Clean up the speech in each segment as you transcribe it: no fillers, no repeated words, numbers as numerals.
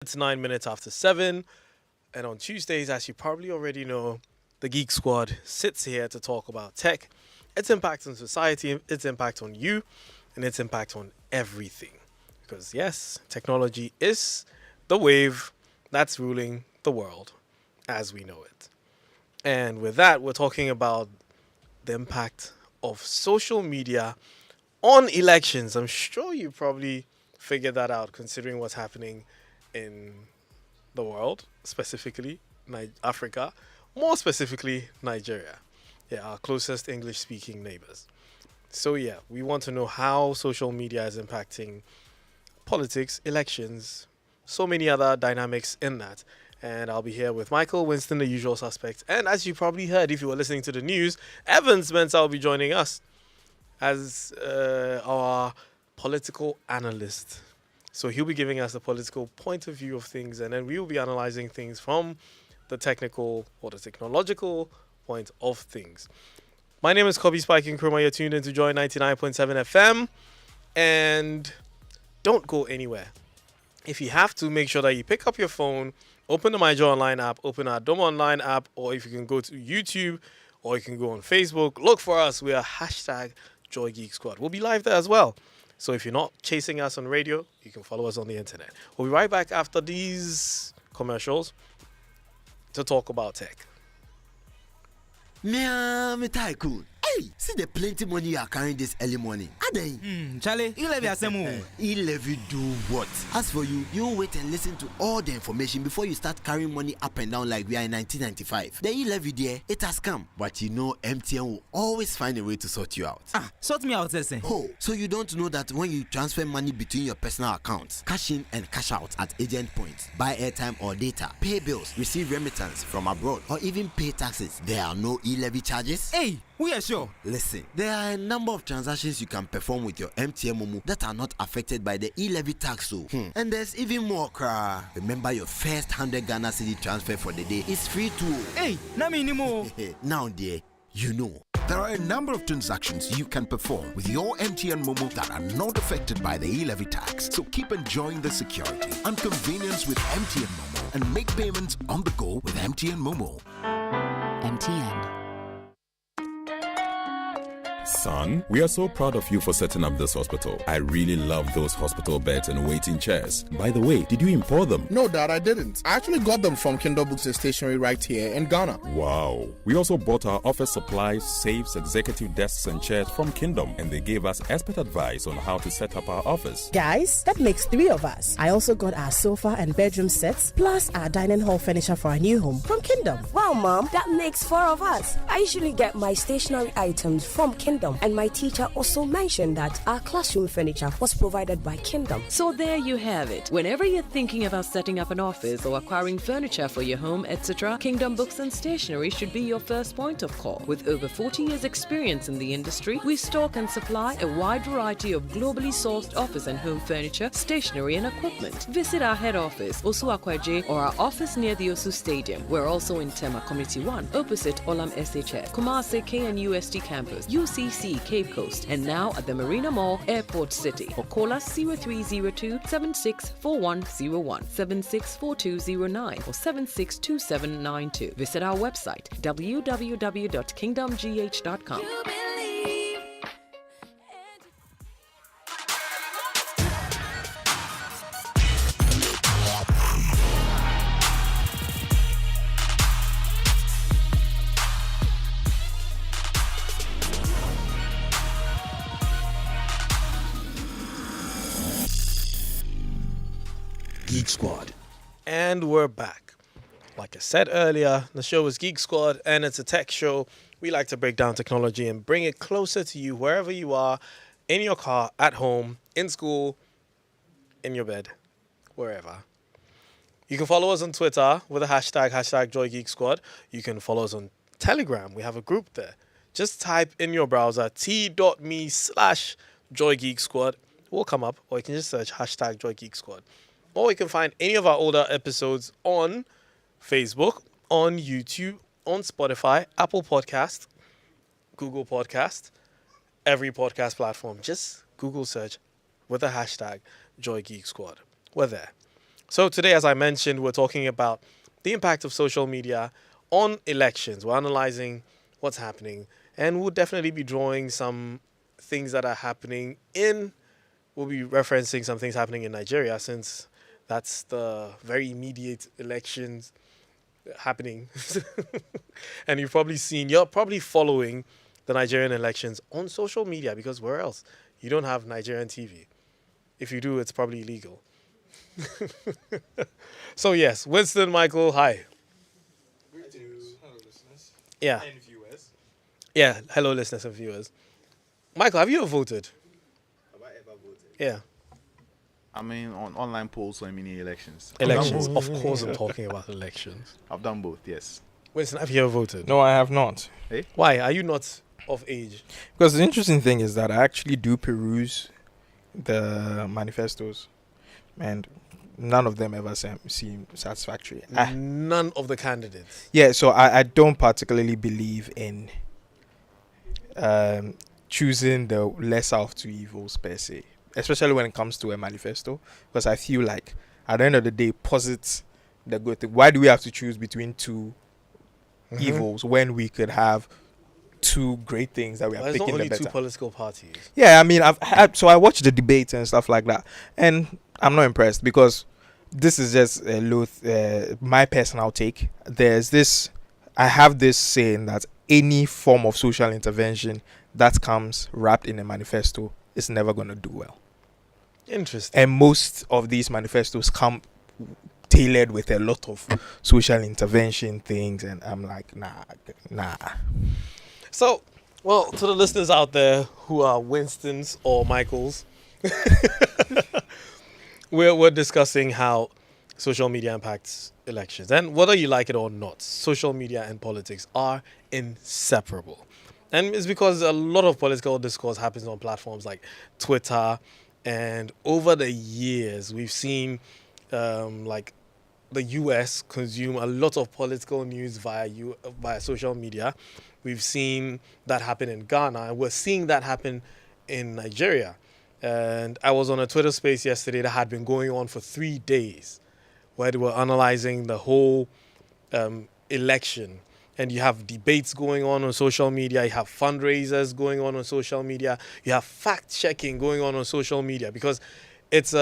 It's 9 minutes after 7. And on Tuesdays, as you probably already know, the Geek Squad sits here to talk about tech, its impact on society, its impact on you, and its impact on everything. Because, yes, technology is the wave that's ruling the world as we know it. And with that, we're talking about the impact of social media on elections. I'm sure you probably figured that out considering what's happening in the world, specifically Africa, more specifically Nigeria. Yeah, our closest English speaking neighbors. So, yeah, we want to know how social media is impacting politics, elections, so many other dynamics in that. And I'll be here with Michael, Winston, the usual suspects. And as you probably heard if you were listening to the news, Evan Spencer will be joining us as our political analyst. So he'll be giving us the political point of view of things, and then we will be analyzing things from the technical or the technological point of things. My name is Kobe Spike Nkrumah. You're tuned in to Joy 99.7 FM. And don't go anywhere. If you have to, make sure that you pick up your phone, open the MyJoy Online app, open our Dome Online app, or if you can go to YouTube, or you can go on Facebook, look for us. We are hashtag Joy Geek Squad. We'll be live there as well. So if you're not chasing us on radio, you can follow us on the internet. We'll be right back after these commercials to talk about tech. Me tycoon. Hey, see the plenty money you are carrying this early morning. Adey. Charlie, you levy asemu. Levy do what? As for you, you wait and listen to all the information before you start carrying money up and down like we are in 1995. The levy there, it has come. But you know MTN will always find a way to sort you out. Sort me out, Sese. Oh, so you don't know that when you transfer money between your personal accounts, cash in and cash out at agent points, buy airtime or data, pay bills, receive remittance from abroad, or even pay taxes, there are no e-levy charges? Hey, we are sure. Listen, there are a number of transactions you can perform with your MTN Momo that are not affected by the e-levy tax. And there's even more, cra. Remember, your first 100 Ghana cedi transfer for the day is free too. Hey, na me ni mo. Now, dear, you know. There are a number of transactions you can perform with your MTN Momo that are not affected by the e-levy tax. So keep enjoying the security and convenience with MTN Momo and make payments on the go with MTN Momo. MTN. Son, we are so proud of you for setting up this hospital. I really love those hospital beds and waiting chairs. By the way, did you import them? No, Dad, I didn't. I actually got them from Kindle Books and Stationery right here in Ghana. Wow. We also bought our office supplies, safes, executive desks and chairs from Kingdom, and they gave us expert advice on how to set up our office. Guys, that makes 3 of us. I also got our sofa and bedroom sets, plus our dining hall furniture for our new home from Kingdom. Wow, Mom, that makes 4 of us. I usually get my stationery items from Kingdom, and my teacher also mentioned that our classroom furniture was provided by Kingdom. So there you have it. Whenever you're thinking about setting up an office or acquiring furniture for your home, etc., Kingdom Books and Stationery should be your first point of call. With over 40 years experience in the industry, we stock and supply a wide variety of globally sourced office and home furniture, stationery and equipment. Visit our head office, Osu Akwaje, or our office near the Osu Stadium. We're also in Tema Community 1, opposite Olam SHS, Kumasi KNUST campus, UCC Cape Coast, and now at the Marina Mall, Airport City. Or call us 0302 764101, 764209, or 762792. Visit our website www.kingdomgh.com. Geek Squad. And we're back. Like I said earlier, the show is Geek Squad and it's a tech show. We like to break down technology and bring it closer to you wherever you are, in your car, at home, in school, in your bed, wherever. You can follow us on Twitter with the hashtag #JoyGeekSquad. You can follow us on Telegram. We have a group there. Just type in your browser t.me/JoyGeekSquad. It will come up, or you can just search #JoyGeekSquad. Or you can find any of our older episodes on Facebook, on YouTube, on Spotify, Apple Podcast, Google Podcast, every podcast platform. Just Google search with the hashtag JoyGeekSquad. We're there. So today, as I mentioned, we're talking about the impact of social media on elections. We're analyzing what's happening, and we'll definitely be drawing some things that are happening in. We'll be referencing some things happening in Nigeria since that's the very immediate elections happening. And you're probably following the Nigerian elections on social media because where else? You don't have Nigerian TV. If you do, it's probably illegal. So yes, Winston, Michael, hi. Yeah. And viewers. Yeah, hello listeners and viewers. Michael, have you ever voted? Have I ever voted? Yeah. I mean, on online polls or mini elections. Elections. Of course I'm talking about elections. I've done both, yes. Winston, have you ever voted? No, I have not. Why? Are you not of age? Because the interesting thing is that I actually do peruse the manifestos, and none of them ever seem satisfactory. None of the candidates. Yeah, so I don't particularly believe in choosing the lesser of two evils per se, especially when it comes to a manifesto, because I feel like at the end of the day, posits the good thing. Why do we have to choose between two evils when we could have two great things that we are There's picking not only the better? two political parties. Yeah, I mean, I watched the debates and stuff like that, and I'm not impressed because this is just my personal take. I have this saying that any form of social intervention that comes wrapped in a manifesto is never going to do well. Interesting. And most of these manifestos come tailored with a lot of social intervention things, and I'm like, nah. So, well, to the listeners out there who are Winstons or Michaels, we're discussing how social media impacts elections. And whether you like it or not, social media and politics are inseparable. And it's because a lot of political discourse happens on platforms like Twitter. And over the years, we've seen like the US consume a lot of political news via social media. We've seen that happen in Ghana, and we're seeing that happen in Nigeria. And I was on a Twitter space yesterday that had been going on for 3 days, where they were analyzing the whole election. And you have debates going on social media, you have fundraisers going on social media, you have fact-checking going on social media, because it's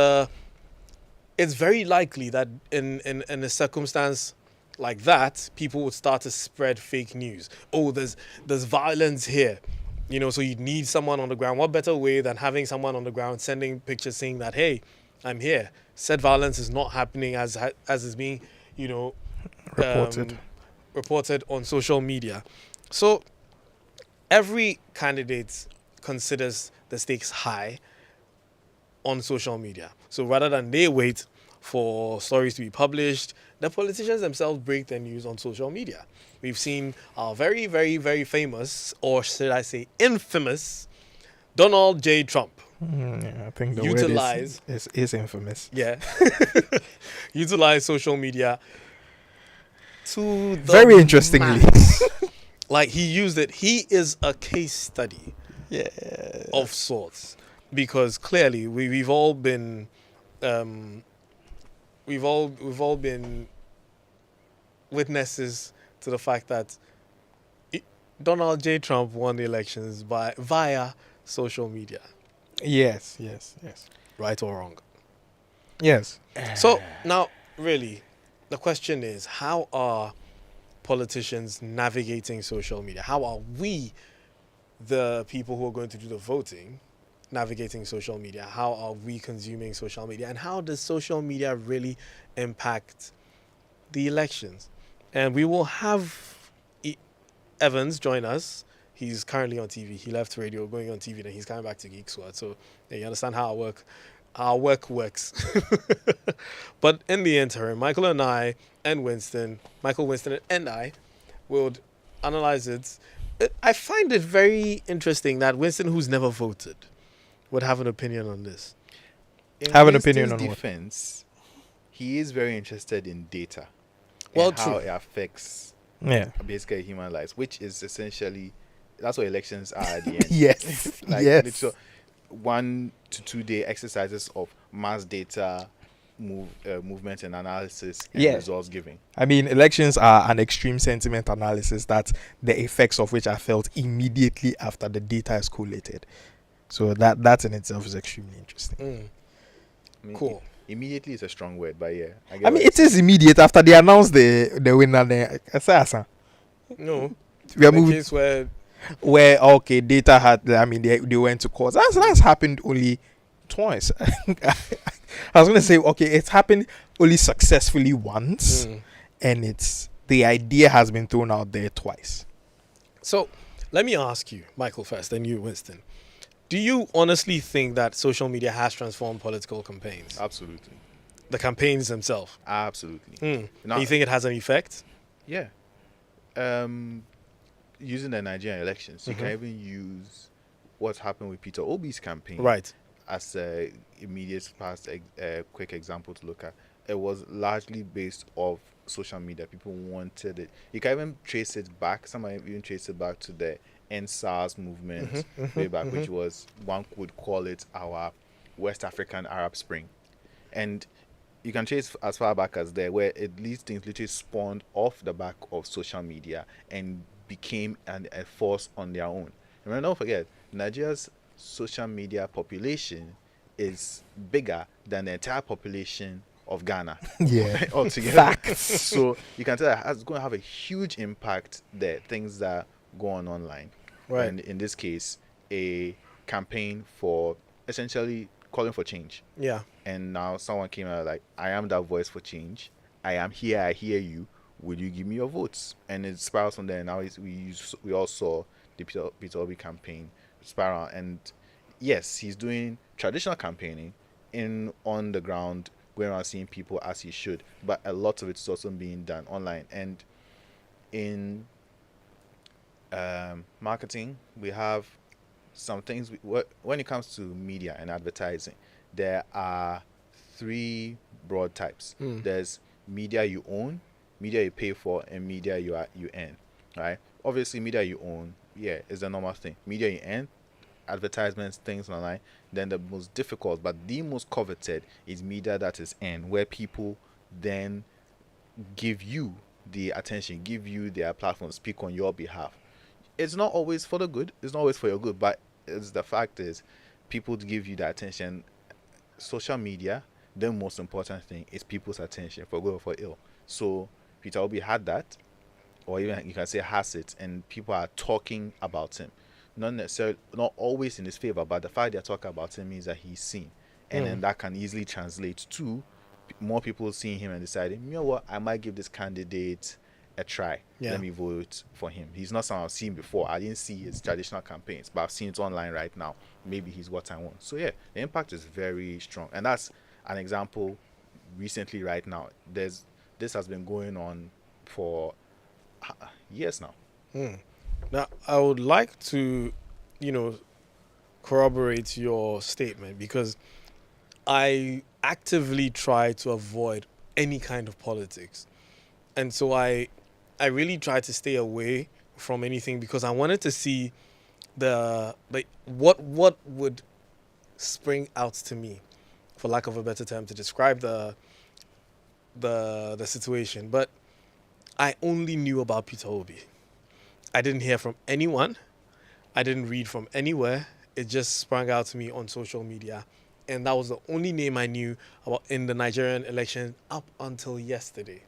very likely that in a circumstance like that, people would start to spread fake news. Oh, there's violence here. So you need someone on the ground. What better way than having someone on the ground sending pictures saying that, hey, I'm here. Said violence is not happening as is being, reported on social media. So every candidate considers the stakes high on social media. So rather than they wait for stories to be published, the politicians themselves break their news on social media. We've seen our very, very, very famous, or should I say infamous, Donald J. Trump. I think the utilize word is infamous. Yeah. Utilize social media to the very interestingly. Like he used it. He is a case study of sorts, because clearly we've all been we've all been witnesses to the fact that Donald J. Trump won the elections via social media. Yes. Right or wrong? Yes. So now, really, the question is, how are politicians navigating social media? How are we, the people who are going to do the voting, navigating social media? How are we consuming social media? And how does social media really impact the elections? And we will have Evans join us. He's currently on TV. He left radio, going on TV, then he's coming back to Geek Squad. So you understand how our work works. But in the interim, Michael and I and Winston, Michael, Winston, and I will analyze it. I find it very interesting that Winston, who's never voted, would have an opinion on this. Have an opinion on defense, he is very interested in data. Well, and true. how it affects basically human lives, which is essentially, that's what elections are at the end. Yes. Like yes. so 1 to 2 day exercises of mass data movement and analysis and Yeah. results giving. I mean, elections are an extreme sentiment analysis that the effects of which are felt immediately after the data is collated. So that in itself is extremely interesting. I mean, Cool. Immediately is a strong word, but yeah. I mean, it is immediate after they announce the winner. No. We are In the moving case where okay, data had. I mean, they went to court. That's happened only twice. I was gonna say okay, it's happened only successfully once, and it's the idea has been thrown out there twice. So, let me ask you, Michael, first, then you, Winston. Do you honestly think that social media has transformed political campaigns? Absolutely. The campaigns themselves? Absolutely. Do you think it has an effect? Yeah. Using the Nigerian elections, you can even use what's happened with Peter Obi's campaign, right, as a immediate past quick example to look at. It was largely based off social media. People wanted it. You can even trace it back. Some might even trace it back to the NSAS movement way back, which was, one could call it our West African Arab Spring. And you can trace as far back as there, where these things literally spawned off the back of social media and became a force on their own. And don't forget, Nigeria's social media population is bigger than the entire population of Ghana. Yeah. Altogether. Facts. So you can tell that it's going to have a huge impact there, things that go on online. Right. And in this case, a campaign for essentially calling for change. Yeah. And now someone came out like, I am that voice for change. I am here. I hear you. Will you give me your votes? And it spirals from there. Now we all saw the Peter Obi campaign spiral. And yes, he's doing traditional campaigning on the ground, going around seeing people as he should. But a lot of it's also being done online. And in marketing, we have some things. When it comes to media and advertising, there are three broad types. There's media you own, media you pay for, and media you earn. Right? Obviously, media you own, is the normal thing. Media you earn, advertisements, things online. Then the most difficult, but the most coveted, is media that is earned, where people then give you the attention, give you their platform, speak on your behalf. It's not always for the good. It's not always for your good, but the fact is, people give you the attention. Social media, the most important thing is people's attention, for good or for ill. So Peter Obi had that, or even you can say has it, and people are talking about him. Not necessarily, not always in his favor, but the fact they're talking about him means that he's seen, and then that can easily translate to more people seeing him and deciding, you know what, I might give this candidate a try. Let me vote for him. He's not someone I've seen before. I didn't see his traditional campaigns, but I've seen it online right now. Maybe he's what I want. So yeah, the impact is very strong, and that's an example. Recently, right now, this has been going on for years now. Now, I would like to, corroborate your statement, because I actively try to avoid any kind of politics. And so I really try to stay away from anything, because I wanted to see what would spring out to me, for lack of a better term, to describe the situation. But I only knew about Peter Obi. I didn't hear from anyone. I didn't read from anywhere. It just sprang out to me on social media. And that was the only name I knew about in the Nigerian election up until yesterday.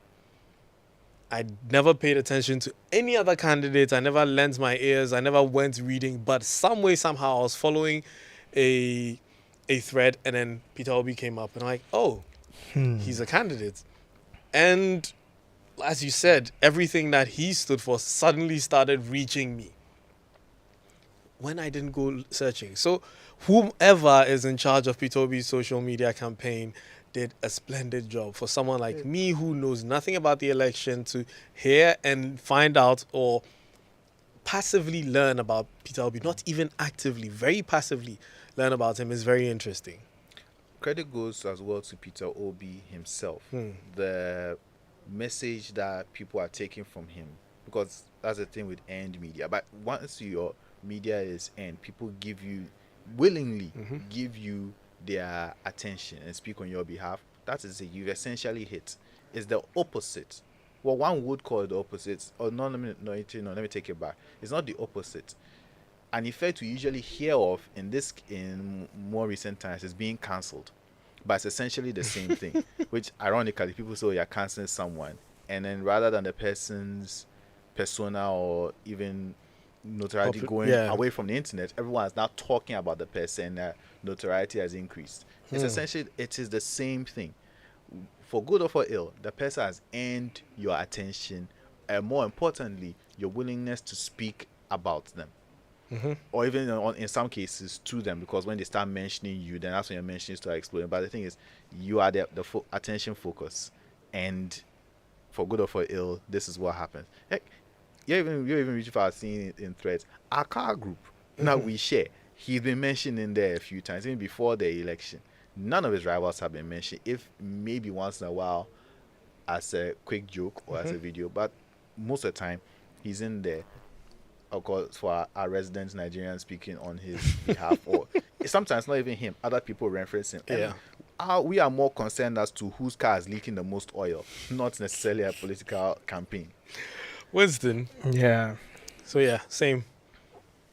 I never paid attention to any other candidates. I never lent my ears. I never went reading. But some way, somehow, I was following a thread, and then Peter Obi came up, and I'm like, oh, he's a candidate. And as you said, everything that he stood for suddenly started reaching me when I didn't go searching. So whomever is in charge of Peter Obi's social media campaign did a splendid job for someone like me who knows nothing about the election to hear and find out, or passively learn about Peter Obi, not even actively, very passively learn about him, is very interesting. Credit goes as well to Peter Obi himself. The message that people are taking from him, because that's the thing with earned media. But once your media is earned, people willingly give you their attention and speak on your behalf. that is it. You've essentially hit. It's the opposite. Well, one would call it the opposite. Or no, let me take it back. It's not the opposite. An effect we usually hear of in more recent times is being cancelled, but it's essentially the same thing. Which ironically, people say you're cancelling someone, and then rather than the person's persona or even notoriety going away from the internet, everyone is now talking about the person. Notoriety has increased. It's essentially, it is the same thing. For good or for ill, the person has earned your attention, and more importantly, your willingness to speak about them. Or even in some cases to them, because when they start mentioning you, then that's when your mentions start exploding. But the thing is, you are the attention focus, and for good or for ill, this is what happens. Heck, you even reach for seeing in threads. Our car group now we share. He's been mentioned in there a few times, even before the election. None of his rivals have been mentioned, if maybe once in a while as a quick joke or as a video, but most of the time he's in there. Of course, for our resident Nigerian speaking on his behalf, or sometimes not even him, other people reference him. We are more concerned as to whose car is leaking the most oil, not necessarily a political campaign. Winston. Yeah. So yeah, same.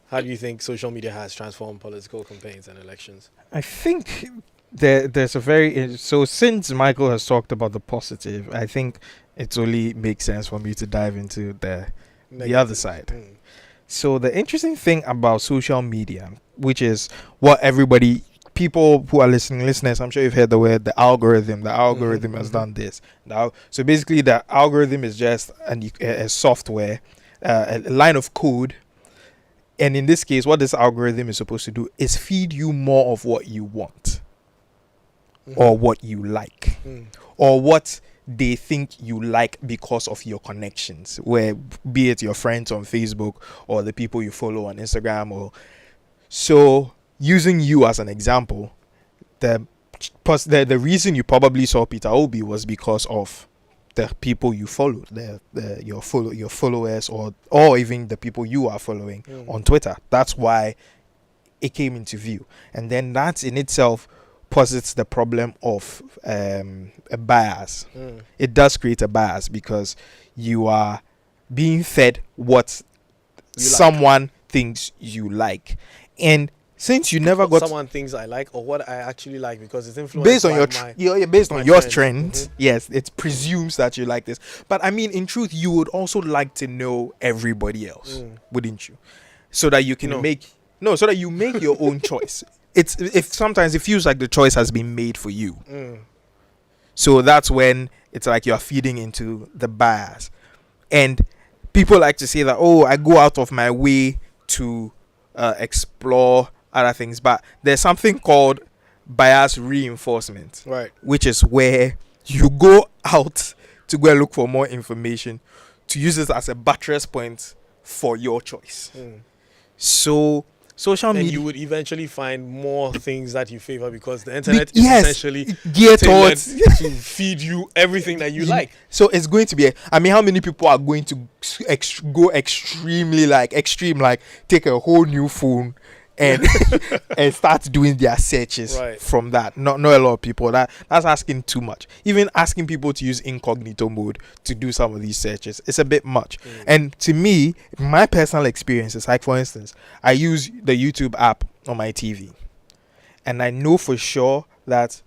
How do you think social media has transformed political campaigns and elections? I think there's a very... So since Michael has talked about the positive, I think it only makes sense for me to dive into the other side. So the interesting thing about social media, which is what people who are listeners, I'm sure you've heard the word the algorithm. The algorithm has done this. Now, so basically, the algorithm is just a software, a line of code. And in this case, what this algorithm is supposed to do is feed you more of what you want, or what you like, or what they think you like because of your connections, where be it your friends on Facebook or the people you follow on Instagram. Or so, using you as an example, the reason you probably saw Peter Obi was because of the people you followed, your followers, or even the people you are following on Twitter. That's why it came into view, and then that in itself posits the problem of a bias. It does create a bias because you are being fed what someone thinks you like, and since you never got someone thinks I like or what I actually like, because it's influenced based on your trends. trends. Yes, it presumes that you like this, but I mean, in truth, you would also like to know everybody else, wouldn't you? So that you can so that you make your own choice. Sometimes it feels like the choice has been made for you. So that's when it's like you're feeding into the bias. And people like to say that, I go out of my way to explore other things. But there's something called bias reinforcement. Right. Which is where you go out to go and look for more information to use it as a buttress point for your choice. So social media, you would eventually find more things that you favor, because the internet is essentially geared towards to feed you everything that you like. So it's going to be how many people are going to go extreme, like take a whole new phone and and start doing their searches from that? Not a lot of people. That's asking too much. Even asking people to use incognito mode to do some of these searches, it's a bit much. And to me, my personal experience is like, for instance, I use the YouTube app on my TV, and I know for sure that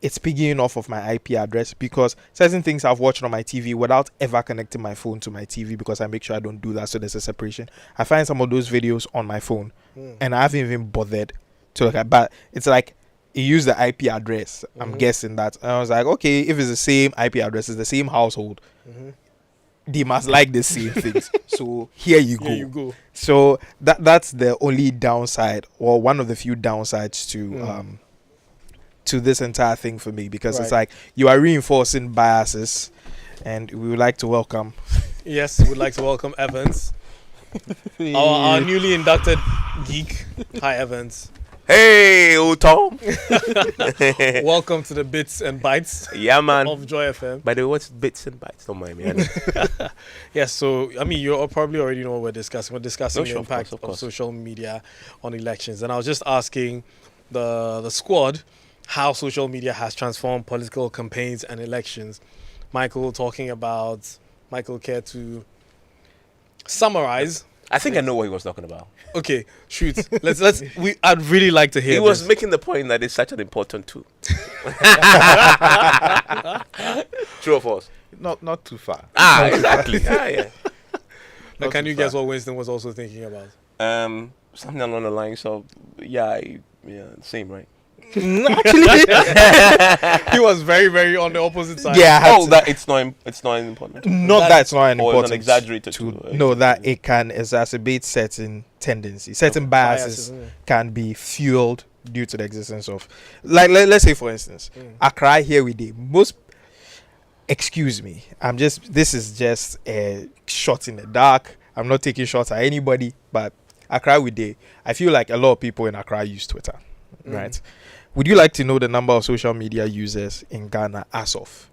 it's picking off of my IP address, because certain things I've watched on my TV without ever connecting my phone to my TV, because I make sure I don't do that, so there's a separation. I find some of those videos on my phone, and I haven't even bothered to look at, but it's like it used the IP address. I'm guessing that. And I was like, okay, if it's the same IP address, it's the same household, they must like the same things. So here you go. So that's the only downside, or one of the few downsides to this entire thing for me, because it's like you are reinforcing biases, and we would like to welcome Evans, our newly inducted geek. Hi, Evans. Hey, old Tom. Welcome to the Bits and Bytes. Yeah, man. Of Joy FM. By the way, what's Bits and Bytes? Don't mind me. Yes, so I mean, you probably already know what we're discussing. We're discussing the impact of course. of social media on elections, and I was just asking the squad how social media has transformed political campaigns and elections. Michael talking about, Michael care to summarize? I think I know what he was talking about. Okay, shoot. I'd really like to hear He was this. making the point that it's such an important tool. True or false? Not too far. Exactly. Yeah. Now, can you guess what Winston was also thinking about? Something along the lines of, same, right? Actually, He was very, very on the opposite side. yeah. That it's not important. Not that it's not an Or it's important an exaggerated to tool. know that it can exacerbate certain tendencies, certain biases yeah. can be fueled due to the existence of, like, let's say for instance, Accra here we did most. Excuse me, this is just a shot in the dark. I'm not taking shots at anybody, but Accra we did. I feel like a lot of people in Accra use Twitter, right? Would you like to know the number of social media users in Ghana as of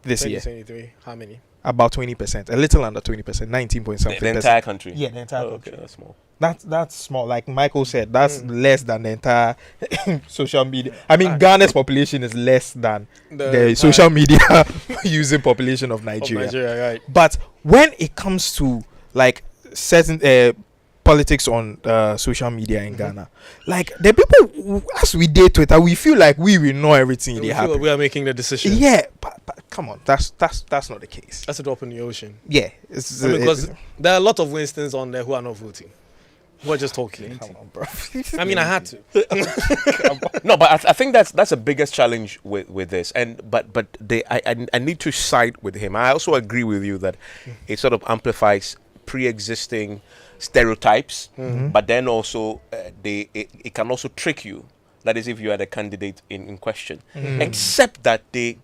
this year? 2023. How many? About 20%, a little under 20%, 19 point something. The entire country. Yeah, the entire country. Okay, that's small. That's small. Like Michael said, that's less than the entire social media. I mean, Ghana's population is less than the social media using population of Nigeria. Right. But when it comes to like certain politics on social media in Ghana, like the people, as we date Twitter, we feel like we will know everything they We feel happen. like we are making the decision. Yeah, but come on, that's not the case. That's a drop in the ocean. Yeah, Because there are a lot of Winstons on there who are not voting. We're just talking. Come on, bro. I mean, I had to. No, but I think that's the biggest challenge with this. I need to side with him. I also agree with you that it sort of amplifies pre-existing stereotypes, but then also it can also trick you. That is, if you are the candidate in question. Except that the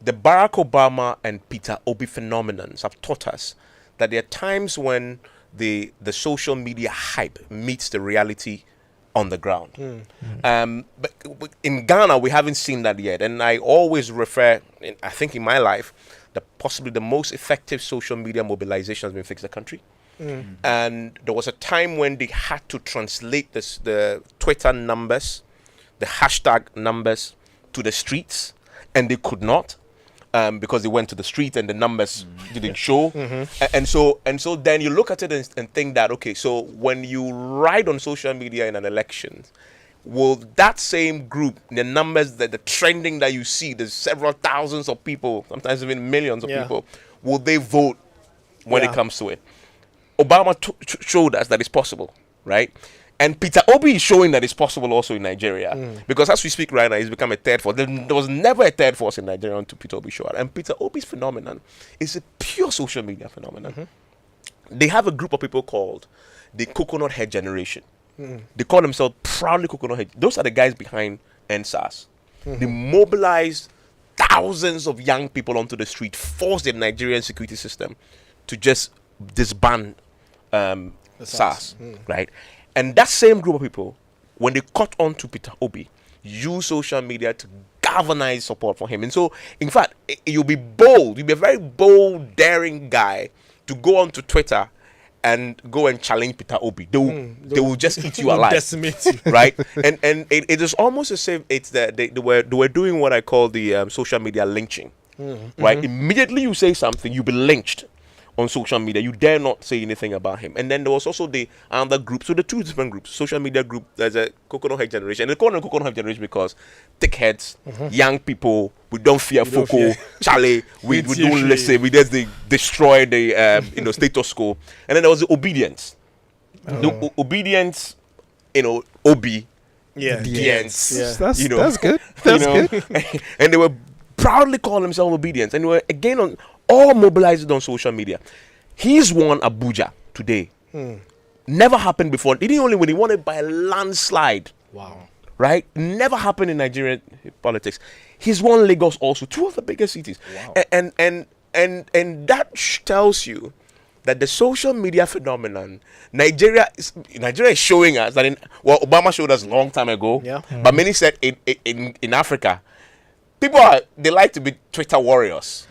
Barack Obama and Peter Obi phenomenons have taught us that there are times when the social media hype meets the reality on the ground. But in Ghana, we haven't seen that yet. And I always refer, I think in my life, that possibly the most effective social media mobilization has been Fix the Country. And there was a time when they had to translate the Twitter numbers, the hashtag numbers to the streets, and they could not. Because they went to the street and the numbers didn't show. And so then you look at it and think that, okay, so when you ride on social media in an election, will that same group, the numbers, the trending that you see, there's several thousands of people, sometimes even millions of people, will they vote when it comes to it? Obama showed us that it's possible, right? And Peter Obi is showing that it's possible also in Nigeria. Because as we speak right now, he's become a third force. There was never a third force in Nigeria until Peter Obi showed up. And Peter Obi's phenomenon is a pure social media phenomenon. They have a group of people called the Coconut Head Generation. They call themselves proudly Coconut Head. Those are the guys behind NSAS. They mobilized thousands of young people onto the street, forced the Nigerian security system to just disband SARS, right? And that same group of people, when they caught on to Peter Obi, use social media to galvanize support for him. And so, in fact, you'll be bold. You'll be a very bold, daring guy to go onto Twitter and go and challenge Peter Obi. They will just eat you alive. Decimate you. Right? And it is almost as if it's that they were doing what I call the social media lynching. Right? Immediately you say something, you'll be lynched on social media. You dare not say anything about him. And then there was also the other group. So the two different groups, social media group, there's a Coconut Head Generation. And they call them Coconut Head Generation because thick heads, young people, we don't fear Foucault, Charlie, we don't listen, we just destroy the status quo. And then there was the obedience. The obedience, Obi. Yeah. Obedience. That's good. That's good. And they were proudly calling themselves obedience. And they were again all mobilized on social media. He's won Abuja today. Never happened before. He didn't only win, he won it by a landslide. Wow. Right? Never happened in Nigerian politics. He's won Lagos also, two of the biggest cities. Wow. And that tells you that the social media phenomenon, Nigeria is showing us that Obama showed us a long time ago. Yeah. But many said in Africa, people they like to be Twitter warriors.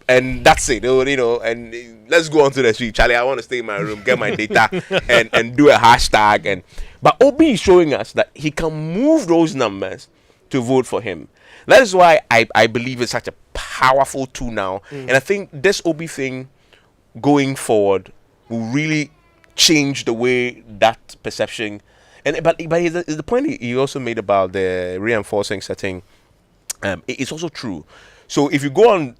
And that's it, and let's go onto the street. Charlie, I want to stay in my room, get my data, and do a hashtag. But Obi is showing us that he can move those numbers to vote for him. That is why I believe it's such a powerful tool now. And I think this OB thing going forward will really change the way that perception. And but the point he also made about the reinforcing setting, it's also true. So if you go on,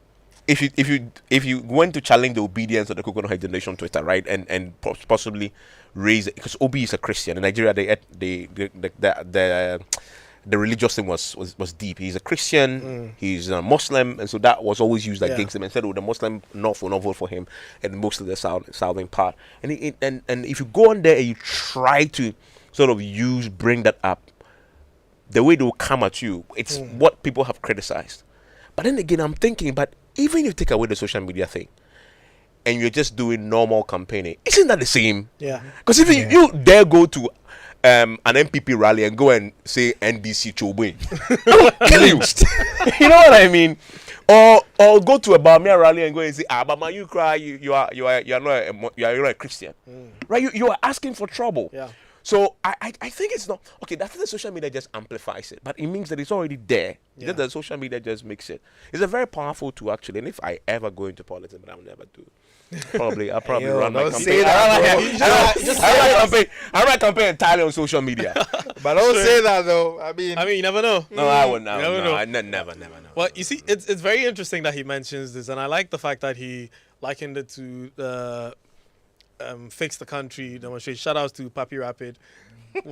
if you went to challenge the obedience of the Coconut Head Generation on Twitter, right, and possibly raise it, because Obi is a Christian in Nigeria, the religious thing was deep. He's a Christian, he's a Muslim, and so that was always used against him. And said, "Oh, the Muslim North will not vote for him," and most of the southern part. And if you go on there and you try to sort of bring that up, the way they will come at you, it's what people have criticized. But then again, I'm thinking, but even if you take away the social media thing, and you're just doing normal campaigning, isn't that the same? Yeah. Because if you dare go to an MPP rally and go and say NDC Chobwe, kill you. You know what I mean? Or go to a Bamia rally and go and say, Bama, you cry, you are not a Christian, right? You are asking for trouble. Yeah. So I think it's not okay. That's the social media just amplifies it, but it means that it's already there. Yeah. The social media just makes it. It's a very powerful tool actually. And if I ever go into politics, but I'll never do. I'll probably run my campaign. I run campaign entirely on social media. But don't say that though. I mean, you never know. No, I would not. Never know. Well, you see, it's very interesting that he mentions this, and I like the fact that he likened it to Fix the Country demonstration. Shout outs to Papi Rapid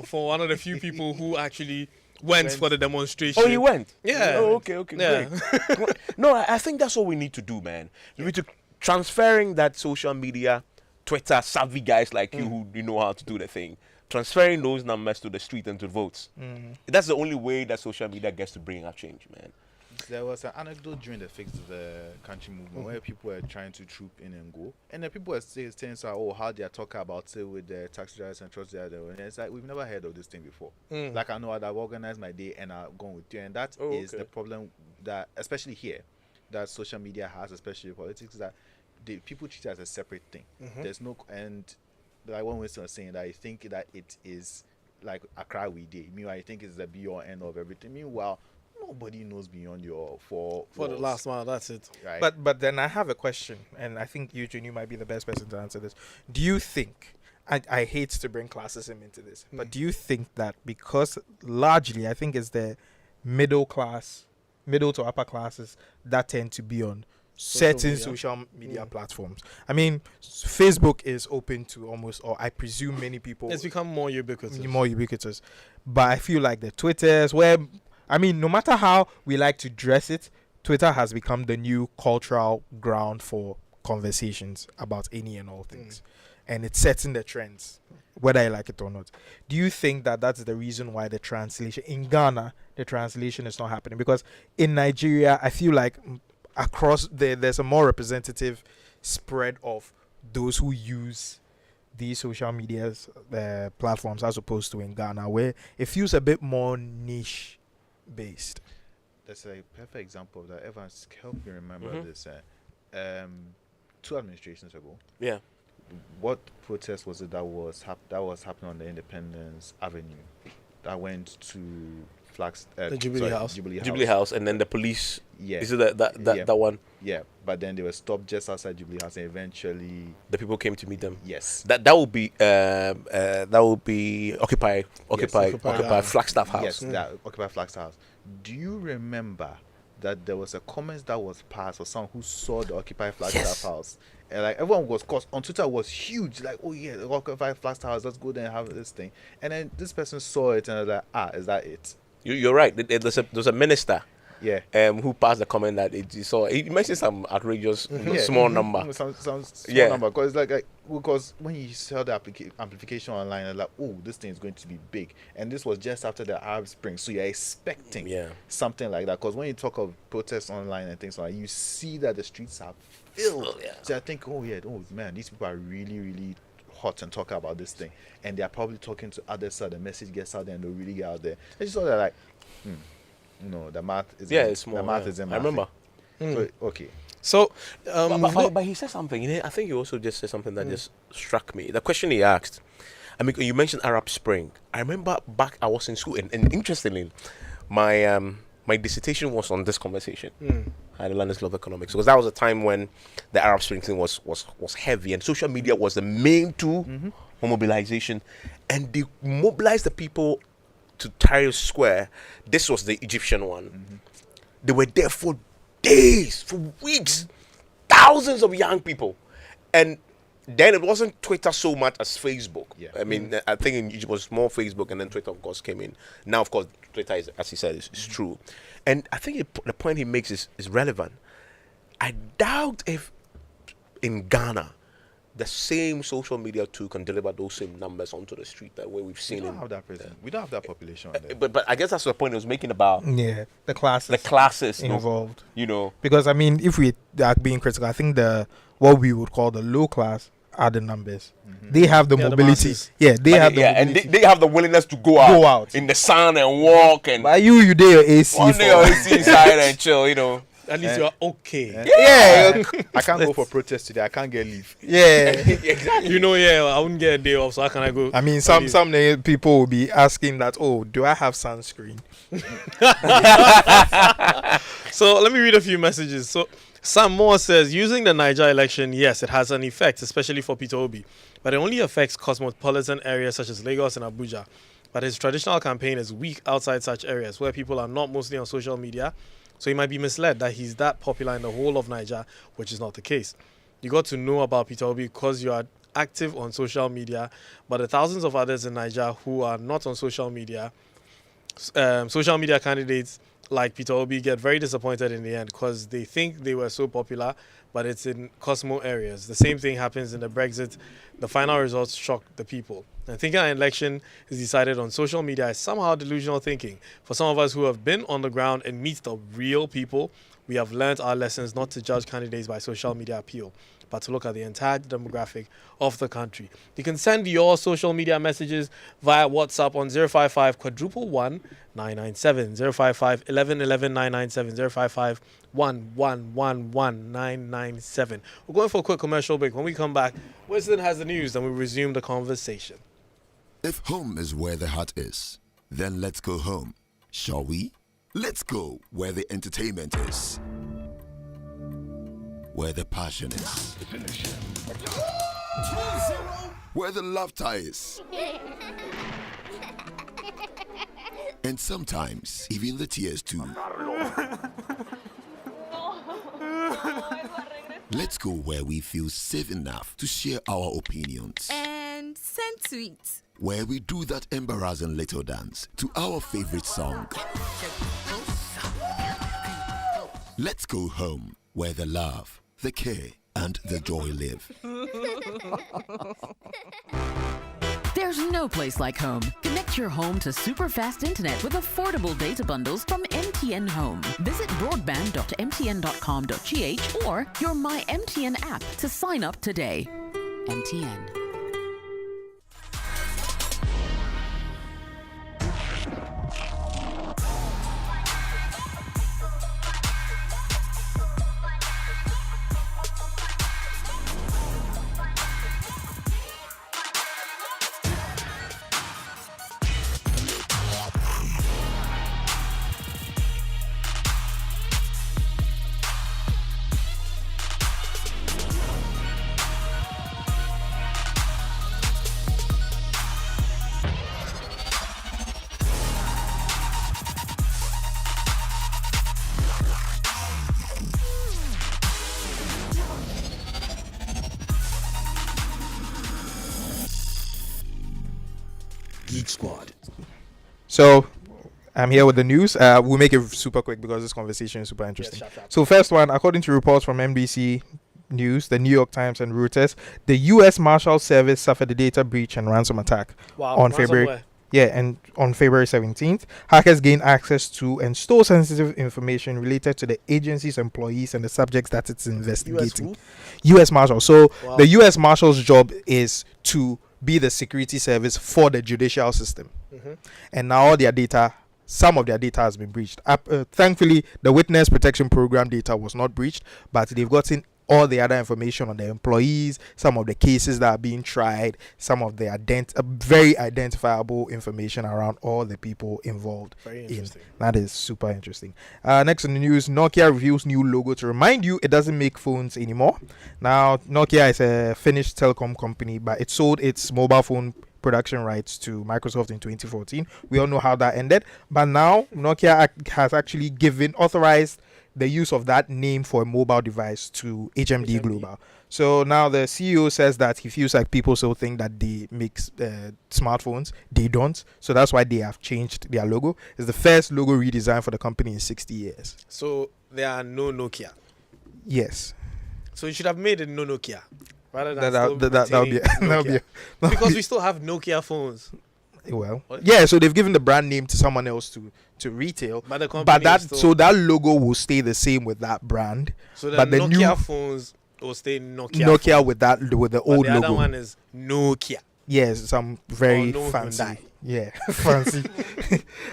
for one of the few people who actually went for the demonstration. Oh, he went? Yeah. Oh, okay, yeah. Great. No, I think that's what we need to do, man. We need to transferring that social media, Twitter savvy guys like you who know how to do the thing, transferring those numbers to the street and to votes. That's the only way that social media gets to bring up change, man. There was an anecdote during the Fix the Country movement where people were trying to troop in and go, and then people were saying, "Oh, how they are talking about it with the taxi drivers and trucks there." And it's like we've never heard of this thing before. Like I know I've organized my day and I'm going with you, and that is the problem that, especially here, that social media has, especially politics, is that people treat it as a separate thing. There's no, and like one was saying that I think that it is like Accra we did. Meanwhile, I think it's the be or end of everything. Meanwhile, nobody knows beyond your for the last mile. That's it. Right. But then I have a question, and I think Eugene, you might be the best person to answer this. Do you think? I hate to bring classism into this, but do you think that because largely I think it's the middle to upper classes that tend to be on certain social media platforms. I mean, Facebook is open to almost, or I presume many people. It's become more ubiquitous. But I feel like the Twitters, where, I mean, no matter how we like to dress it, Twitter has become the new cultural ground for conversations about any and all things. And it's setting the trends, whether I like it or not. Do you think that that's the reason why the translation in Ghana, the translation is not happening? Because in Nigeria, I feel like across there's a more representative spread of those who use these social media platforms as opposed to in Ghana, where it feels a bit more niche based. That's a perfect example of that. Evans, help me remember this. 2 administrations ago. Yeah. What protest was it that was happening on the Independence Avenue that went to the Jubilee House. Jubilee House, and then the police. Yeah. Is it that one? Yeah, but then they were stopped just outside Jubilee House, and eventually the people came to meet them. Yes. That would be Occupy Flagstaff House. Yes, that Occupy Flagstaff House. Do you remember that there was a comment that was passed for someone who saw the Occupy Flagstaff House? And like everyone was, cause on Twitter was huge, like, oh yeah, the Occupy Flagstaff House, let's go there and have this thing. And then this person saw it and was like, is that it? You're right. There's a minister. Yeah. Who passed the comment that he mentioned some outrageous small number. Some small number. Because when you saw the amplification online, you're like, oh, this thing is going to be big. And this was just after the Arab Spring, so you're expecting something like that. Because when you talk of protests online and things like that, you see that the streets are filled. So I think, oh man, these people are really, really hot and talking about this thing, and they're probably talking to others so the message gets out there and they'll really get out there. And just saw that like, the math is it's small. The math isn't. I remember. So, okay. So, but he said something. I think he also just said something that just struck me. The question he asked. I mean, you mentioned Arab Spring. I remember back I was in school, and interestingly, my dissertation was on this conversation. I had a London School of Economics because that was a time when the Arab Spring thing was heavy, and social media was the main tool for mobilization, and they mobilized the people to Tahrir Square. This was the Egyptian one. They were there for days, for weeks, thousands of young people, and then it wasn't Twitter so much as Facebook. I mean, I think in Egypt was more Facebook, and then Twitter, of course, came in. Now, of course, Twitter is, as he said, is true. And I think the point he makes is relevant. I doubt if in Ghana, the same social media tool can deliver those same numbers onto the street that way we've seen. We don't have that present. We don't have that population. But I guess that's the point he was making about the classes. The classes involved. You know. Because I mean, if we are being critical, I think what we would call the low class are the numbers. They have the mobility. They have the mobility. And they have the willingness to go out in the sun and walk. And but you do your AC. One day your AC inside and chill, you know. At least you're okay. I can't go for protest today. I can't get leave. Exactly. You know, I wouldn't get a day off, so how can I go? I mean, some people will be asking that, oh, do I have sunscreen? So let me read a few messages. So Sam Moore says, using the Niger election, yes, it has an effect, especially for Peter Obi, but it only affects cosmopolitan areas such as Lagos and Abuja. But his traditional campaign is weak outside such areas where people are not mostly on social media. So he might be misled that he's that popular in the whole of Niger, which is not the case. You got to know about Peter Obi because you are active on social media, but the thousands of others in Niger who are not on social media candidates like Peter Obi get very disappointed in the end because they think they were so popular, but it's in Cosmo areas. The same thing happens in the Brexit. The final results shock the people. And thinking an election is decided on social media is somehow delusional thinking. For some of us who have been on the ground and meet the real people, we have learned our lessons not to judge candidates by social media appeal, but to look at the entire demographic of the country. You can send your social media messages via WhatsApp on 055 111 997, 055 1111 997, 055 1111 997. We're going for a quick commercial break. When we come back, Winston has the news, then we resume the conversation. If home is where the heart is, then let's go home, shall we? Let's go where the entertainment is, where the passion is, where the laughter is, and sometimes even the tears too. Let's go where we feel safe enough to share our opinions and send tweets, where we do that embarrassing little dance to our favorite song. Let's go home where the love, the care, and the joy live. There's no place like home. Connect your home to super fast internet with affordable data bundles from MTN Home. Visit broadband.mtn.com.gh or your My MTN app to sign up today. MTN. Geek Squad. So I'm here with the news. We'll make it super quick because this conversation is super interesting. Yes, sharp. So first one, according to reports from NBC News, the New York Times, and Reuters, the U.S. Marshal Service suffered a data breach and ransom attack on February. And on February 17th, hackers gained access to and stole sensitive information related to the agency's employees and the subjects that it's investigating. U.S. Marshal. So the U.S. Marshal's job is to be the security service for the judicial system. And now all their data, some of their data has been breached. Thankfully, the Witness Protection Program data was not breached, but they've gotten all the other information on the employees, some of the cases that are being tried, some of the very identifiable information around all the people involved. Very interesting. That is super interesting. Next in the news, Nokia reveals new logo to remind you it doesn't make phones anymore. Now, Nokia is a Finnish telecom company, but it sold its mobile phone production rights to Microsoft in 2014. We all know how that ended, but now Nokia has actually authorized the use of that name for a mobile device to HMD Global. So now the CEO says that he feels like people still think that they make smartphones. They don't. So that's why they have changed their logo. It's the first logo redesign for the company in 60 years. So there are no Nokia. Yes. So you should have made it no Nokia rather than That'll be Nokia. Because we still have Nokia phones. Well, yeah, so they've given the brand name to someone else to retail, but the company that logo will stay the same with that brand. So but the Nokia new phones will stay Nokia phone. with the old the logo. other one is Nokia. Yes, some very no fancy. Hyundai. Yeah, fancy.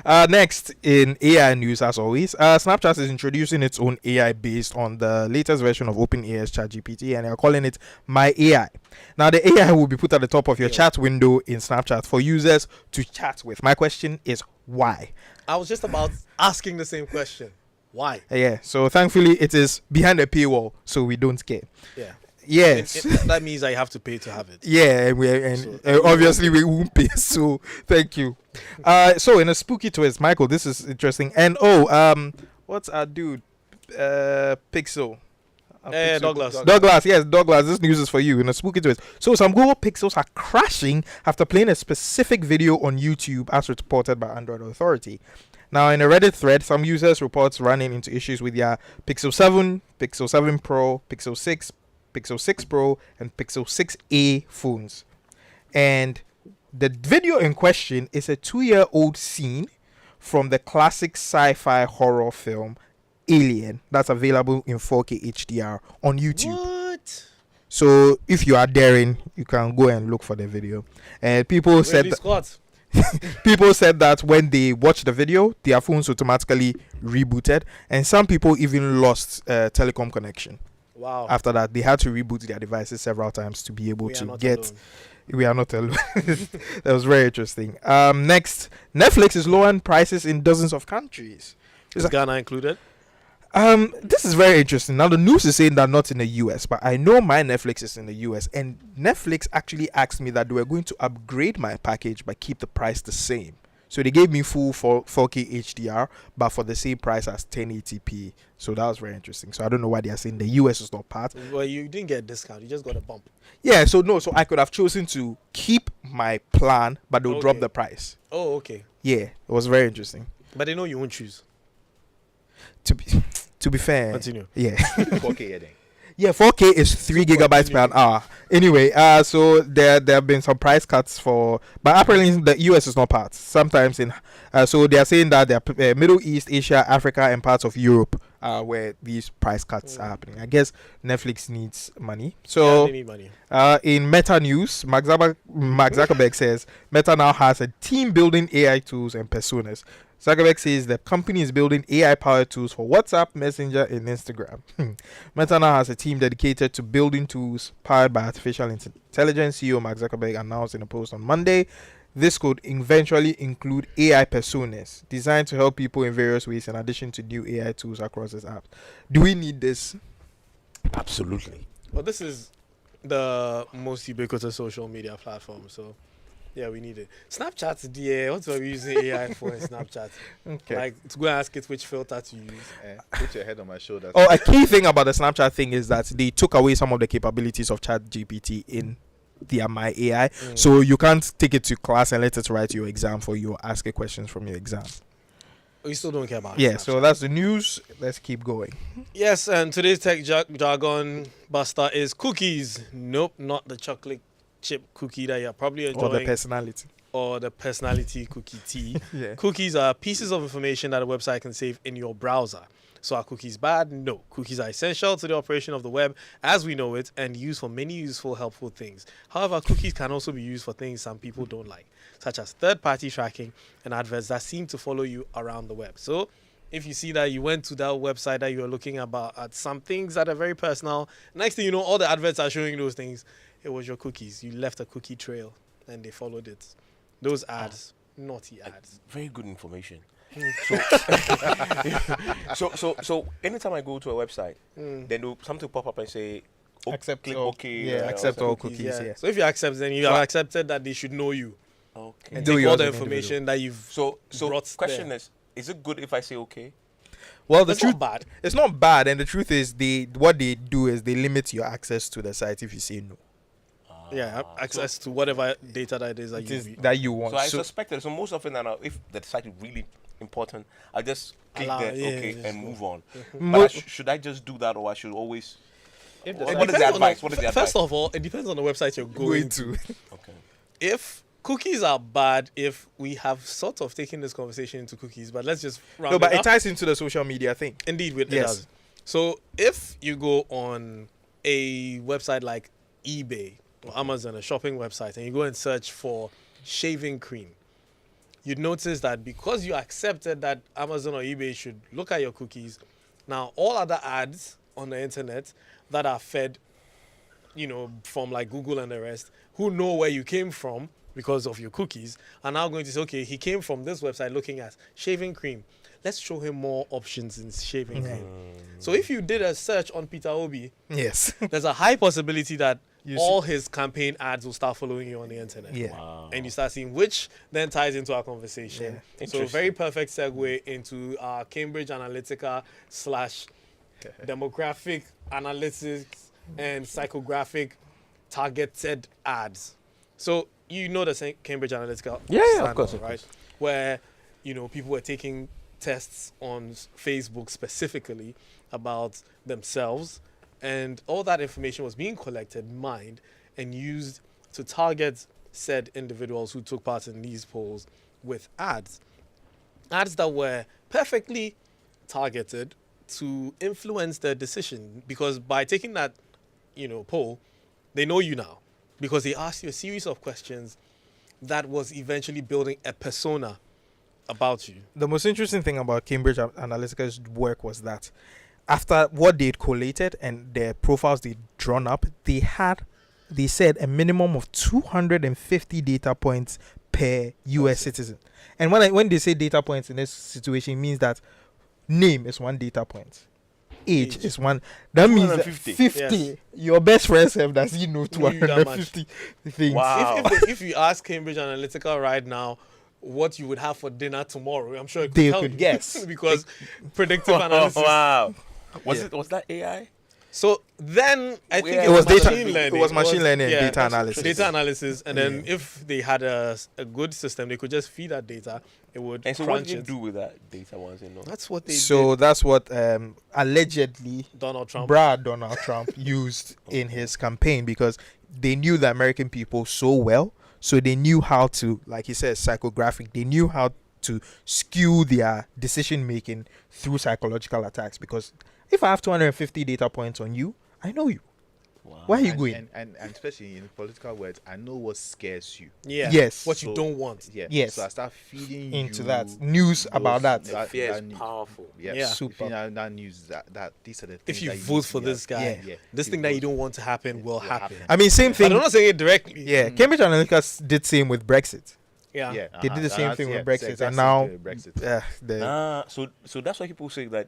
Next in AI news, as always, Snapchat is introducing its own AI based on the latest version of OpenAI's ChatGPT, and they're calling it My AI. Now, the AI will be put at the top of your chat window in Snapchat for users to chat with. My question is, why? I was just about asking the same question. Why? Yeah, so thankfully it is behind a paywall, so we don't care. Yeah. Yes. That means I have to pay to have it. Yeah, obviously we won't pay, so thank you. So in a spooky twist, Michael, this is interesting. And what's our dude? Pixel. Douglas. Douglas, yes, Douglas. This news is for you in a spooky twist. So some Google Pixels are crashing after playing a specific video on YouTube, as reported by Android Authority. Now, in a Reddit thread, some users reports running into issues with their Pixel 7, Pixel 7 Pro, Pixel 6, Pixel 6 Pro, and Pixel 6a phones. And the video in question is a 2-year-old scene from the classic sci-fi horror film Alien that's available in 4K HDR on YouTube. What? So if you are daring, you can go and look for the video. And people said that when they watched the video, their phones automatically rebooted, and some people even lost telecom connection. Wow. After that, they had to reboot their devices several times to be able to get. Alone. We are not alone. That was very interesting. Next, Netflix is lowering prices in dozens of countries. Is Ghana included? This is very interesting. Now, the news is saying that not in the US, but I know my Netflix is in the US, and Netflix actually asked me that they were going to upgrade my package but keep the price the same. So they gave me full 4K HDR, but for the same price as 1080p. So that was very interesting. So I don't know why they are saying the US is not part. Well, you didn't get a discount. You just got a bump. Yeah, so I could have chosen to keep my plan, but they'll drop the price. Oh, okay. Yeah, it was very interesting. But they know you won't choose. To be fair. Continue. Yeah. 4K, Yeah, 4K is 3 gigabytes per hour. Anyway, so there have been some price cuts but apparently the US is not part. Sometimes so they are saying that the Middle East, Asia, Africa, and parts of Europe where these price cuts are happening. I guess Netflix needs money. So they need money. In Meta news, Mark Zuckerberg says Meta now has a team building AI tools and personas. Zuckerberg says the company is building AI-powered tools for WhatsApp, Messenger, and Instagram. Meta now has a team dedicated to building tools powered by artificial intelligence. CEO Mark Zuckerberg announced in a post on Monday. This could eventually include AI personas designed to help people in various ways in addition to new AI tools across this app. Do we need this? Absolutely. Well, this is the most ubiquitous social media platform, so yeah, we need it. Snapchat, what are we using AI for in Snapchat? Okay. Like, to go and ask it which filter to use. Put your head on my shoulder. A key thing about the Snapchat thing is that they took away some of the capabilities of ChatGPT in their My AI. So you can't take it to class and let it write your exam for you or ask it questions from your exam. We still don't care about it. Yeah, Snapchat. so that's the news. Let's keep going. Yes, and today's tech jargon buster is cookies. Nope, not the chocolate chip cookie that you're probably enjoying. Or the personality cookie tea. Yeah. Cookies are pieces of information that a website can save in your browser. So are cookies bad? No. Cookies are essential to the operation of the web as we know it and used for many useful, helpful things. However, cookies can also be used for things some people don't like, such as third-party tracking and adverts that seem to follow you around the web. So if you see that you went to that website that you're looking about at some things that are very personal, next thing you know, all the adverts are showing those things. It was your cookies. You left a cookie trail, and they followed it. Those ads, naughty ads. Very good information. So anytime I go to a website, then something pop up and say, accept click all, OK. accept all cookies. Yeah. So if you accept, then you have accepted that they should know you. Okay. And Do take you all as the an information that you've So brought question there. is it good if I say okay? Well, the It's truth, not bad. it's not bad, and the truth is, what they do is they limit your access to the site if you say no. Yeah, access to whatever data that is that It you is that you want. So I suspect that. So most often, if the site is really important, I just click Allow- that yeah, okay just and go. move on. Mo- But should I just do that, or I should always? It What is depends the on advice? What is the advice? First of all, it depends on the website you're going to. Okay. If cookies are bad, if we have sort of taken this conversation into cookies, but let's just round No, but it up. ties into the social media thing. Indeed, it Yes. does. So if you go on a website like eBay or Amazon, a shopping website, and you go and search for shaving cream, you'd notice that because you accepted that Amazon or eBay should look at your cookies, now all other ads on the internet that are fed, from like Google and the rest, who know where you came from because of your cookies, are now going to say, okay, he came from this website looking at shaving cream. Let's show him more options in shaving cream. So if you did a search on Peter Obi, Yes. there's a high possibility that You all his campaign ads will start following you on the internet. Yeah. And you start seeing, which then ties into our conversation. Yeah. So very perfect segue into our Cambridge Analytica / demographic analytics and psychographic targeted ads. So you know the Cambridge Analytica Yeah, of scandal, course, right? Where, people were taking tests on Facebook specifically about themselves, and all that information was being collected, mined, and used to target said individuals who took part in these polls with ads that were perfectly targeted to influence their decision, because by taking that poll, they know you now, because they asked you a series of questions that was eventually building a persona about you. The most interesting thing about Cambridge Analytica's work was that after what they'd collated and their profiles they'd drawn up, they said a minimum of 250 data points per US citizen. And when they say data points in this situation, it means that name is one data point. Age is one. That means that 50. Yes. Your best friends have that 250 things. Wow. If you ask Cambridge Analytica right now what you would have for dinner tomorrow, I'm sure They tell could you. guess. Because predictive analysis. Wow. Was that AI? So then I think Yeah, it was was data- machine learning. it was machine learning and data that's analysis. Data analysis, and then if they had a good system, they could just feed that data. It would And so what crunch did you it. do with that data once you know? That's what they So did. that's what allegedly Donald Trump. Donald Trump used in his campaign, because they knew the American people so well. So they knew how to, like he says, psychographic. They knew how to skew their decision making through psychological attacks. Because if I have 250 data points on you, I know you. Where are you going? And especially in political words, I know what scares you. Yeah. Yes. What you don't want. Yeah. Yes. So I start feeding Into you that news about that. Fear is news. powerful. Yeah. Yeah. Super. That news that these are the things If you that vote need for to this be- guy, Yeah. this thing that you don't want to happen will happen. I mean, same But thing. I'm not saying it directly. Yeah, Cambridge Analytica did same with Brexit. Yeah. Yeah. They did the same thing with it's Brexit, exact and same now thing with Brexit. So that's why people say that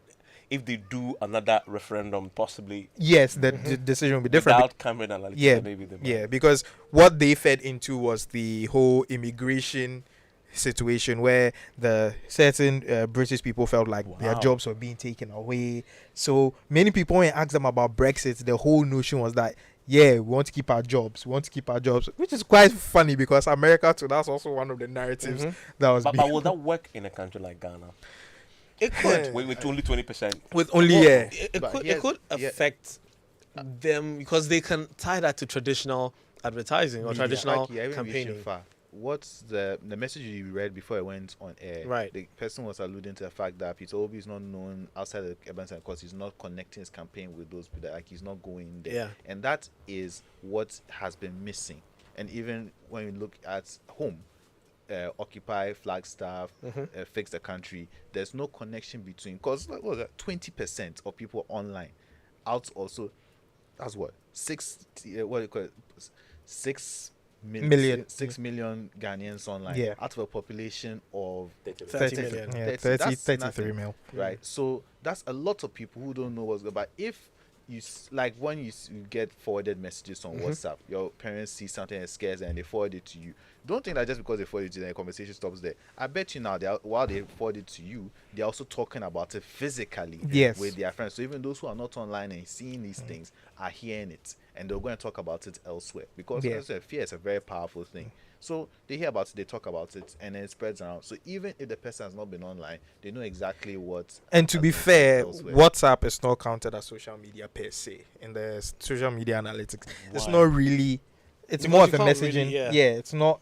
if they do another referendum, possibly yes, the decision will be different. without Cambridge Analytica, Yeah, maybe they might. yeah, because what they fed into was the whole immigration situation where the certain British people felt like their jobs were being taken away. So many people, when you ask them about Brexit, the whole notion was that, yeah, we want to keep our jobs, which is quite funny because America too, that's also one of the narratives that was But being will that work in a country like Ghana? It could. With only 20%. with only Well, yeah. It could affect them because they can tie that to traditional advertising or Media. traditional Aki, I haven't reached campaigning. you far. What's the message you read before it went on air? Right. The person was alluding to the fact that Peter Obi is not known outside the urban center because he's not connecting his campaign with those people. Like he's not going there. Yeah. And that is what has been missing. And even when we look at home, Occupy, Flagstaff, Fix the Country. There's no connection between, because what was that? 20% of people online out also. That's what 6 million 6 million Ghanaians online out of a population of 30 million. 33 mil. Right. So that's a lot of people who don't know what's good. But if you like when you get forwarded messages on WhatsApp, your parents see something that scares them and they forward it to you. Don't think that just because they forward it to you, the conversation stops there. I bet you now, while they forward it to you, they're also talking about it physically with their friends. So even those who are not online and seeing these things are hearing it, and they're going to talk about it elsewhere. Because fear is a very powerful thing. So they hear about it, they talk about it, and then it spreads around. So even if the person has not been online, they know exactly what. And to be fair, WhatsApp is not counted as social media per se in the social media analytics. Why? It's not really. It's more of a messaging. Really, it's not.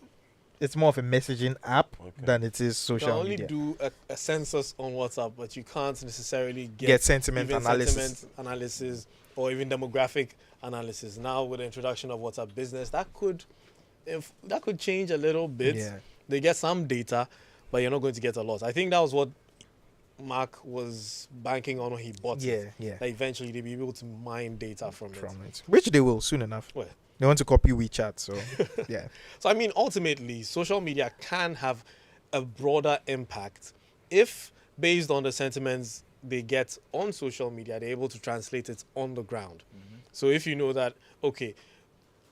It's more of a messaging app than it is social media. You can only do a census on WhatsApp, but you can't necessarily get sentiment analysis or even demographic analysis. Now with the introduction of WhatsApp Business, that could change a little bit. They get some data, but you're not going to get a lot. I think that was what Mark was banking on when he bought it. That eventually they'll be able to mine data from it. Which they will soon enough. Well, they want to copy WeChat, so So I mean, ultimately, social media can have a broader impact if, based on the sentiments they get on social media, they're able to translate it on the ground. So if you know that, okay,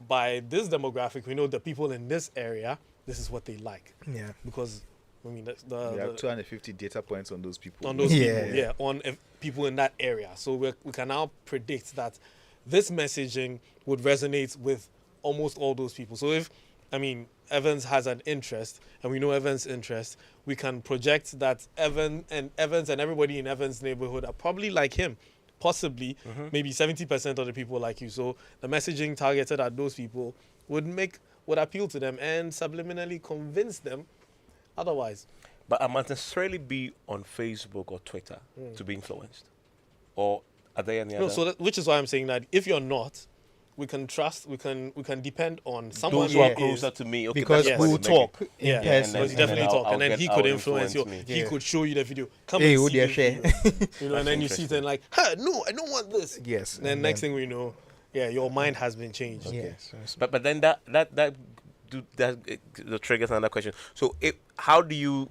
by this demographic, we know the people in this area, this is what they like. Yeah. Because, I mean, we have 250 data points on those people. On those people, on people in that area. So we can now predict that this messaging would resonate with almost all those people. So if, I mean, Evans has an interest, and we know Evans' interest, we can project that Evans and everybody in Evans' neighborhood are probably like him. Possibly, maybe 70% of the people like you. So the messaging targeted at those people would appeal to them and subliminally convince them otherwise. But I must necessarily be on Facebook or Twitter to be influenced, or are there any other? So which is why I'm saying that if you're not, we can trust, we can depend on someone those who are closer to me. Okay, because we will talk. Definitely talk, and then he could influence you. He could show you the video. Come and see the video. And then you see it and like, no, I don't want this. Yes. And then next thing we know, your mind has been changed. Okay. Yes. But then that triggers another question. So how do you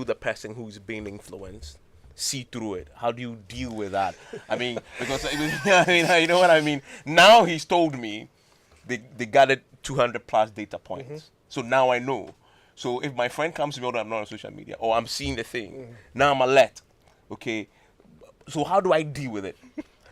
the person who's being influenced see through it? How do you deal with that? I mean, because you know what I mean. Now he's told me they gathered 200 plus data points. So now I know. So if my friend comes to me, I'm not on social media, or I'm seeing the thing, now I'm alert. Okay. So how do I deal with it?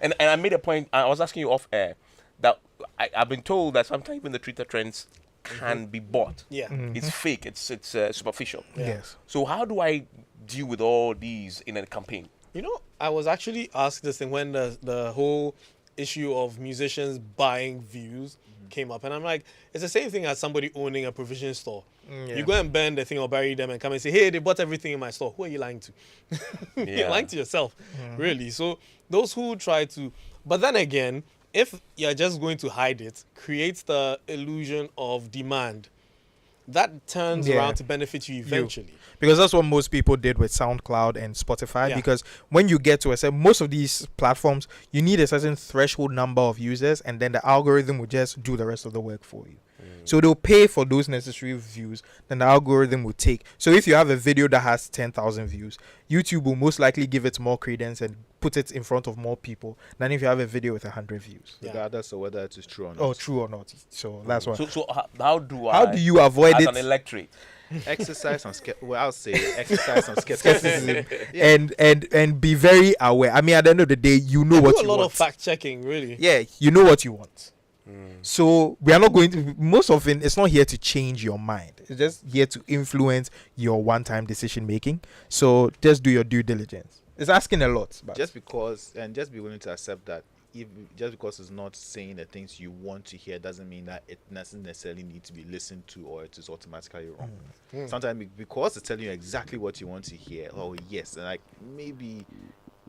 And I made a point. I was asking you off air that I've been told that sometimes even the Twitter trends can be bought. It's fake. It's superficial. Yes. So how do I deal with all these in a campaign? You know, I was actually asked this thing when the whole issue of musicians buying views came up, and I'm like, it's the same thing as somebody owning a provision store. You go and burn the thing or bury them and come and say, hey, they bought everything in my store. Who are you lying to? You're lying to yourself, really. So those who try to, but then again, if you're just going to hide it, creates the illusion of demand. That turns around to benefit you eventually. Because that's what most people did with SoundCloud and Spotify. Because when you get to most of these platforms, you need a certain threshold number of users, and then the algorithm will just do the rest of the work for you. So they'll pay for those necessary views, then the algorithm will take. So if you have a video that has 10,000 views, YouTube will most likely give it more credence and put it in front of more people than if you have a video with 100 views. Regardless of whether it is true or not. Oh, true or not. So that's why. So how do you avoid as it? An electorate? Exercise on I'll say exercise on skepticism. and be very aware. I mean, at the end of the day, you know what you want. Do a lot of fact checking, really. Yeah, you know what you want. So we are not going to. Most often, it's not here to change your mind. It's just here to influence your one-time decision making. So just do your due diligence. It's asking a lot. But just be willing to accept that. Just because it's not saying the things you want to hear doesn't mean that it doesn't necessarily need to be listened to or it is automatically wrong. Sometimes because it's telling you exactly what you want to hear, and like maybe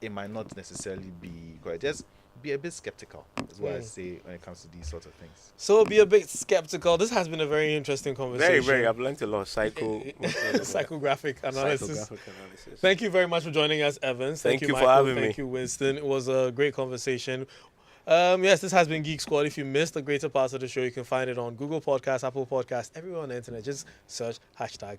it might not necessarily be correct. Just be a bit skeptical, is what I say when it comes to these sorts of things. So be a bit skeptical. This has been a very interesting conversation. Very. I've learned a lot. Psychographic analysis. Psychographic analysis. Thank you very much for joining us, Evans. Thank you Michael. for having me. Thank you, Winston. It was a great conversation. Yes, this has been Geek Squad. If you missed the greater parts of the show, you can find it on Google Podcasts, Apple Podcasts, everywhere on the internet. Just search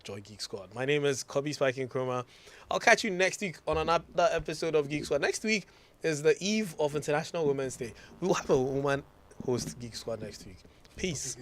#Joy Geek Squad. My name is Kobe Spiking Chroma. I'll catch you next week on another episode of Geek Squad. Next week is the eve of International Women's Day. We will have a woman host Geek Squad next week. Peace.